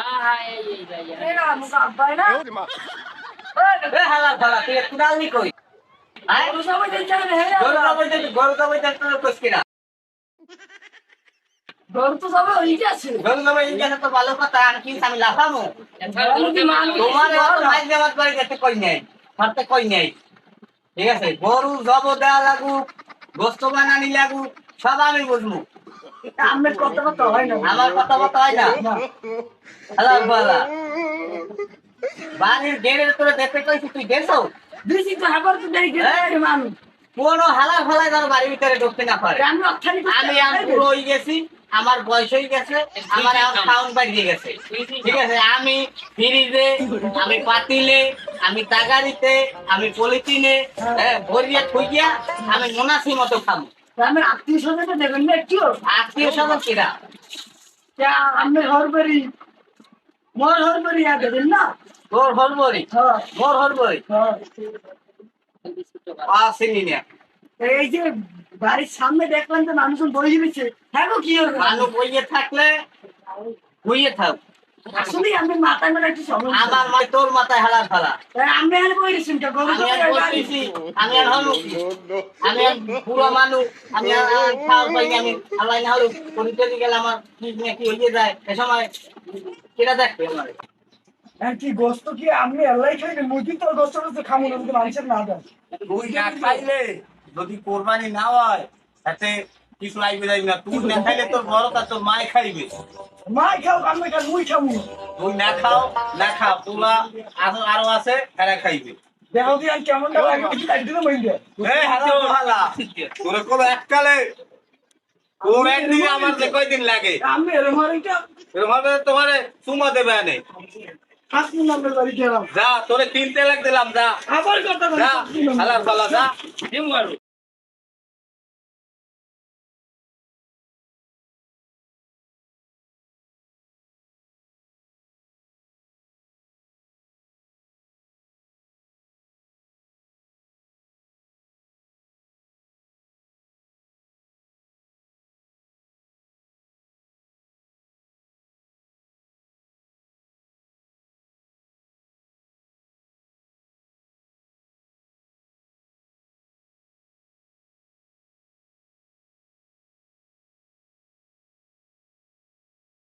হ্যাঁ হ্যাঁ এই যাই এরা মুখ আব্বাই না এ হালার ফালা তুই একটু ডালনি কই আয় গরু সবাই দেখতে হবে হে গরু যাবে তো কইস কিনা গরু তো সবাই ওইটা আছে গরু যাবে ইন্ডিয়াতে তো ভালো কথা আর কি আমি লাফামু গরু কি মানুষ তোমার এত মাইক দেওয়ার পরে যেতে কই নাই মারতে কই নাই ঠিক আছে গরু জব দেওয়া লাগুক গোস্ত বানানি লাগুক সব আমি বুঝবো আমের কথা কথা হয় না আমার কথা বলতে হয় না হালার ফালা বাড়ির গেড়ের তোরে দেখতে কইছি তুই গেছো দিছি তো হাবার তো দেই গেছে মানুষ কোনো হালার ফালায় তার বাড়ির ভিতরে ঢুকতে না পারে আমি অক্ষানি আমি আর পুরো হয়ে গেছি আমার বয়স হয়ে গেছে আমার এখন সাউন্ড বাড়িয়ে গেছে ঠিক আছে আমি ফ্রিজে আমি পাতিলে আমি তাগারিতে আমি পলিথিনে ভরিয়া থইয়া আমি মোনাসি মতো খাবো আমি আত্মীয় স্বজনকে দেবেন না একটু আত্মীয় স্বজন কিরা আমি হরবরি মোর হরবরি আর দেবেন না তোর হরবরি হ্যাঁ মোর হরবরি হ্যাঁ আসেনি না এই যে বাড়ির সামনে দেখলাম তো মানুষজন বই দিয়েছে হ্যাঁ গো কি হবে মানুষ বইয়ে থাকলে বইয়ে থাক আসলে আমি মাথায় মানে একটু সমস্যা আমার মা তোর মাথায় হালার ফালা আমি আর বই দিয়েছি গরু আমি আর বলতেছি আমি আর হলু আমি আর পুরো মানুষ আমি আর খাওয়ার পাইনি আমি আল্লাহ না হলু পরিচয় গেলে আমার কি নাকি হয়ে যায় এ সময় কেটা দেখবে আমার কি গোস্ত কি আমি এলাই খাইনি মুরগি তো গোস্ত তো খামু না কিন্তু মানুষের না দেয় তুই না খাইলে যদি কোরবানি না হয় তাতে কিছু লাগবে যাই না তুই না খাইলে তোর বড় তা তোর মায় খাইবে মাই খাও আমি খাই মুই খামু তুই না খাও না খাও তোলা আরো আছে এরা খাইবে দেখো কি আর কেমন লাগে কি লাগছে না মইন্দে এই হাতে ভালা তোর কোন এককালে কোন একদিন আমার যে কয়দিন লাগে আমি এরম আর এটা এরভাবে তোমারে চুমা দেবে আনে হাসি নামের বাড়ি গেলাম যা তোরে 3 লাখ দিলাম যা আবার কথা যা হালার ফালা যা দিম মারু